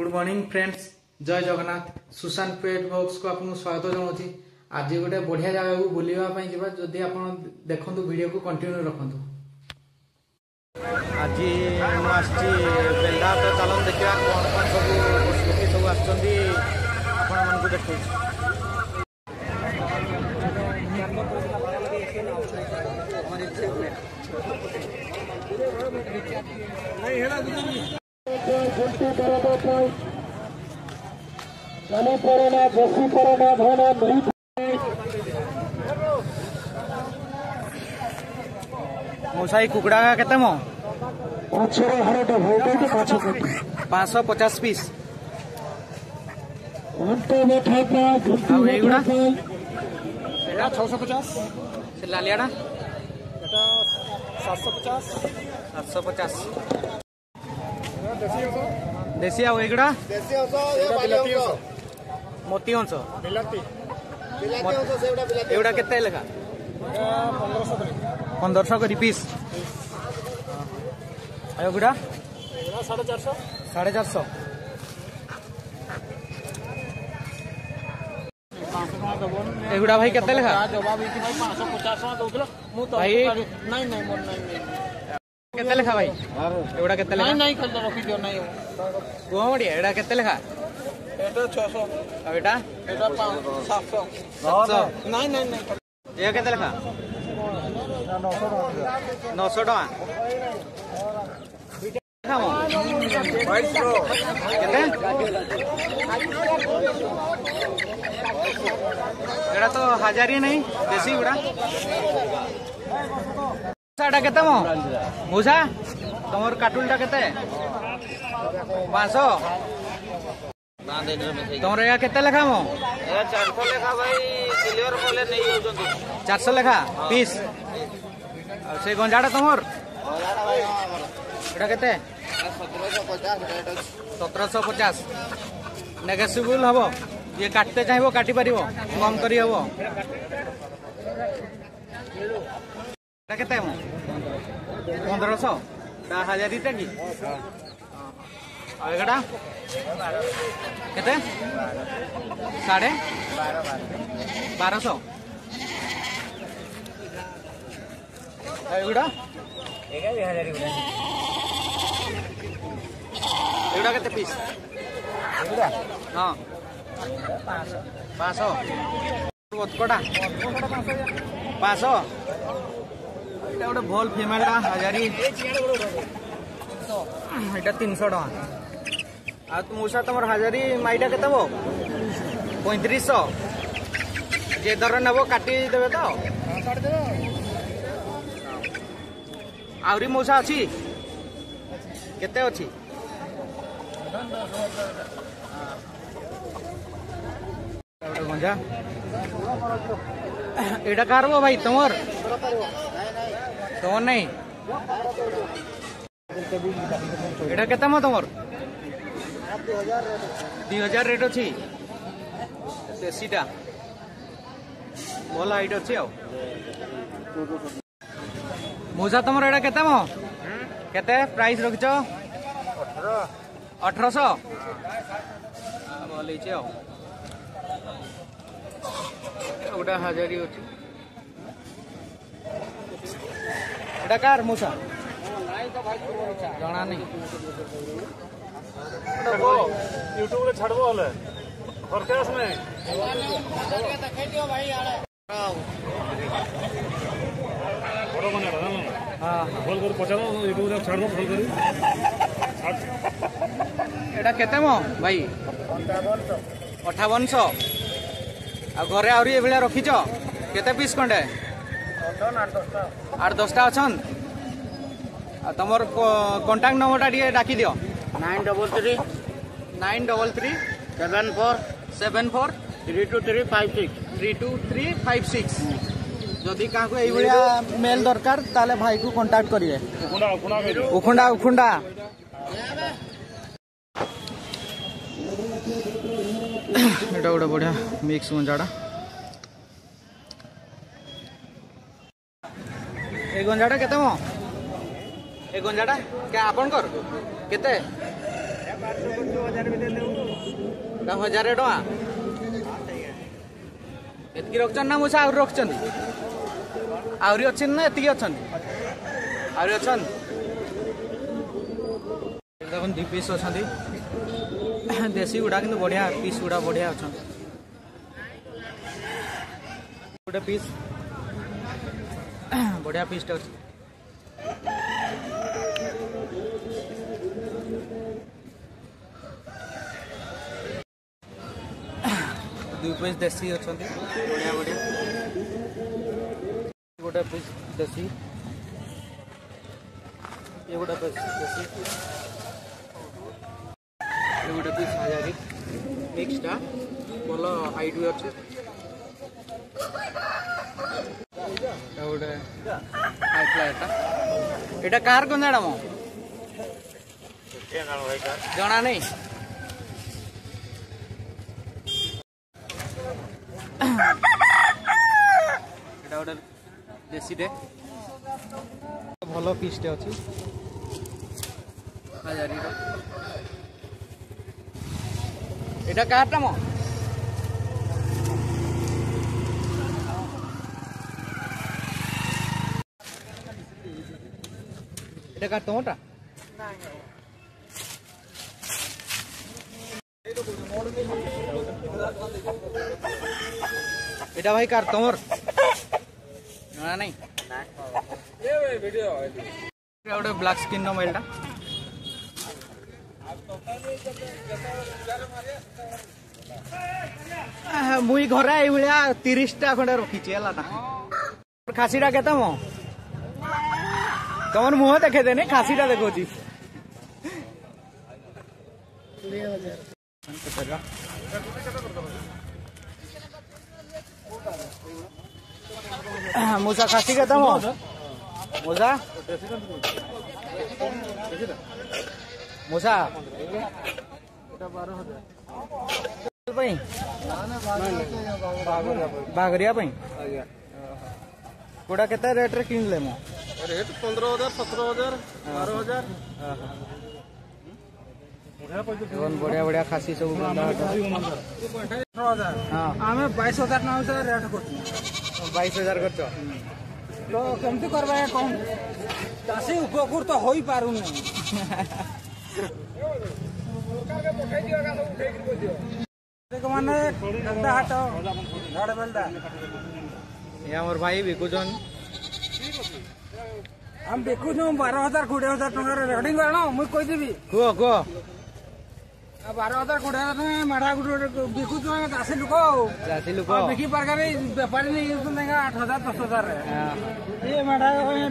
Good morning friends, जय जगन्नाथ। सुशांत पेट box को आपको स्वागत जनाऊँ। आज गोटे बढ़िया जगह को बुलावाई जावा, जदि आप देखु वीडियो को कंटिन्यू रखु। आज बेल्दा तो चलन देखा कौन कौन सब लोक सब आपको देखो। मोसाई कुकड़ा का केते मो 550 पीस। एगुड़ा 650 से लालियाड़ा 750 देसी आउ एगुड़ा मोती अंश एगुड़ा केते लेखा 1500 करी पीस। एगुड़ा 450 एगुड़ा भाई केते लेखा भाई केते लेखा भाई एगुड़ा केते लेखा नहीं रखी दियो नहीं गोवा बढ़िया एगुड़ा केते लेखा एटा 600 अब एटा 700 नहीं ये केते लेखा 900 टका एटा तो 1000 ही नहीं देसी गुड़ा साडा केते मो मुसा तमर काटुलटा केते 500 तमर या केते लेखा मो 400 लेखा भाई सिल्वर बोले नहीं होजंती 400 लेखा पीस। से गंजाड़ा तमर एटा केते 1750 नेगेटिबल हबो। ये काटते चाहिए काटी पारिबो कम करी हबो। एटा केते मो 1500 ता 1000 टा की आ एगडा केते 1250 एगुड़ा एगुड़ा केते पीस हाँ 500 उत्कटा 500 गोटे भल फीमेल 1000 एटा 300 टका। आ मुसा तुम 1000 माईटा केते वो 3500 जे दर नबो काटी देबे तो आउरी मौसा अच्छी केते अच्छी गंजा एटा कार भाई तुमर तुमर नहीं एटा केते मो तुमर 2000 रेट अच्छी देसीटा भल हाइट अच्छी। मौसा तुम एटा केते मो केते प्राइस रखिच 1800 भल गोटे 1000 अच्छी एटा कार मौसा जना नहीं यूट्यूब रे छाड़बो हले खरकेस में बड़ो बने रहा हां बोल कर पचारो यूट्यूब रे छाड़ दो बोल कर एटा केते मो भाई 5800 आ घरे आउरी ए बेला रखिछ केते पीस कंडे 8-10टा अछन। आ तमर कांटेक्ट नंबर टा दिए डाकी दियो 933 74 32356 जदि क्या मेल दरकार ताले भाई को कांटेक्ट करिए। उखुंडा एटा गोटे बढ़िया मिक्स गंजाड़ा ए गंजाड़ा केते मो ए गंजाड़ा क्या आपन कर केते हजार टका एतकी रखछन ना मुसा आउर रखछन आउरी अछन ना एतकी अछन आउरी अछन देखन दी पीस अछन देसी गुडा किंतु बढ़िया पीस गुडा बढ़िया अछन गोटे पीस बढ़िया पीस अछि दु पीस देसी अछन बढ़िया बढ़िया गोटे पीस देसी ये गोटे पीस देसी ये गोटे पीस हजारी मिक्सटा भल हाइट भी अच्छे गोटे एटा कार कौन जाना मो जना नहीं गोटे देसी टे भल पीसटे अच्छी हजारी एटा कारटा मो एटा कार तोटा एटा भाई कार तोर ना नहीं ये वीडियो गोटे ब्लैक स्किन नो मेलटा मुई घरे आई भाया 30टा खंडे रखी खासीटा केते मो तुम मुह देखे देने खासीटा देखो मूसा खासी केते मो मूसा मूसा बागरिया कोड़ा केते रेट रे किन ले मो रेट 15,000 17,000 12,000 बढ़िया बढ़िया खासी सब आम 22,000 ना रेट कर 22,000 कर तो कमती करवा कौन चाषी उपकृत हो पार मोर भाई बिकुचन हम देखु 12,000 20,000 टका रेडिंग करना मुझे कहदेवी कह कह 12,000 20,000 मेढ़ा गुटे बिकु चाषी लोक बिकी पार बेपारी नहीं 8,000 10,000 ये मेढ़ा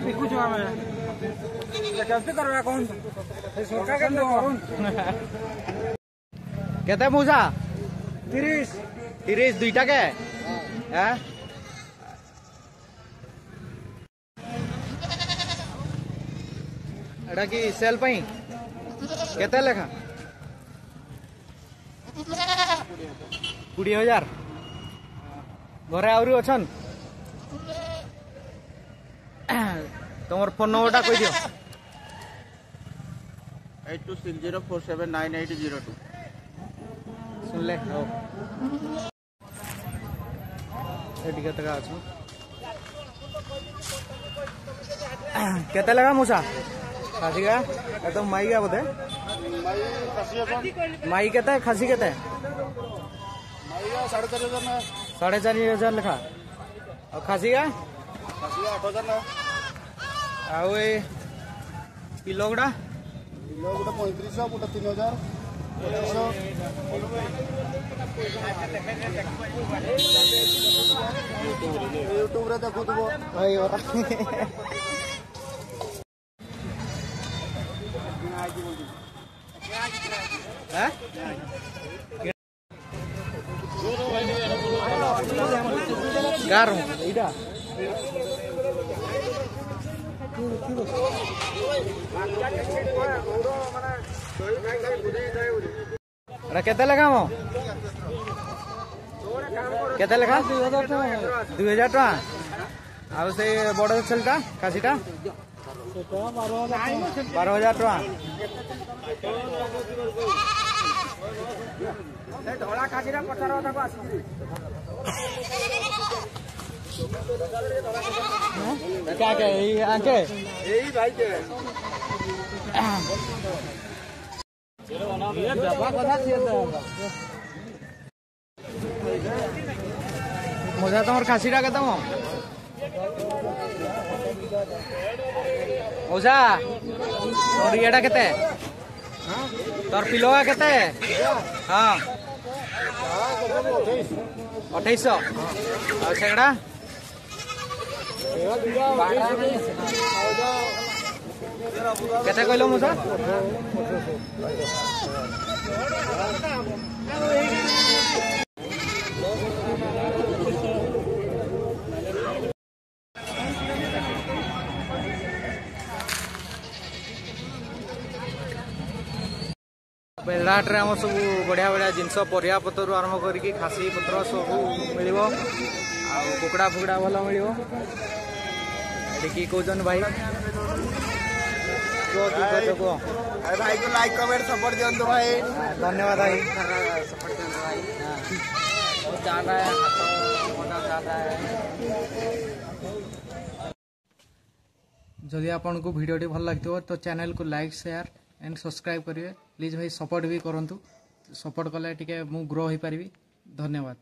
बिकुच केमती करवा कौन सरकार केते मूसा 30 दुईटा के एटा कि सेल पई केते लेखा 20,000 घरे आउरी अछन तुमर फोन नंबरटा कहि दियो 8260479802 सुन ले हो एटी केते का अछ केते लगा मूसा खासी का तो माई का बोधे माई केते खासी केते 4,500 लिखा और खासी का 8,000 आउ किलो गुड़ा 3500 गोटे 3,000 यूट्यूब रे देखु भाई गारो इडा केते लगा मो केते लगा 2,000 टका आ से बड़ छलटा खासीटा 12,000 टका धड़ा खासीरा पचार क्या क्या आंके यही भाई के मजा तुम खासीटा के मौसा और येटा केते तोर पिलोगा केते हाँ 2800 और सेगड़ा केते कहलो मौसा बेलहाट रे हम सब बढ़िया बढ़िया जिनस परिया पतर आरंभ करके खासी पत्र सब मिल कुकड़ा फुकड़ा भल मिल कौन भाई भाई को लाइक कमेंट सपोर्ट दिंतु भाई धन्यवाद भाई सपोर्ट दिंतु भाई चल रहा है जदि आपन को वीडियो भल लगता तो चैनल को लाइक शेयर एंड सब्सक्राइब करेंगे प्लीज भाई सपोर्ट भी करूँ सपोर्ट कले टे मु ग्रो हो पारि धन्यवाद।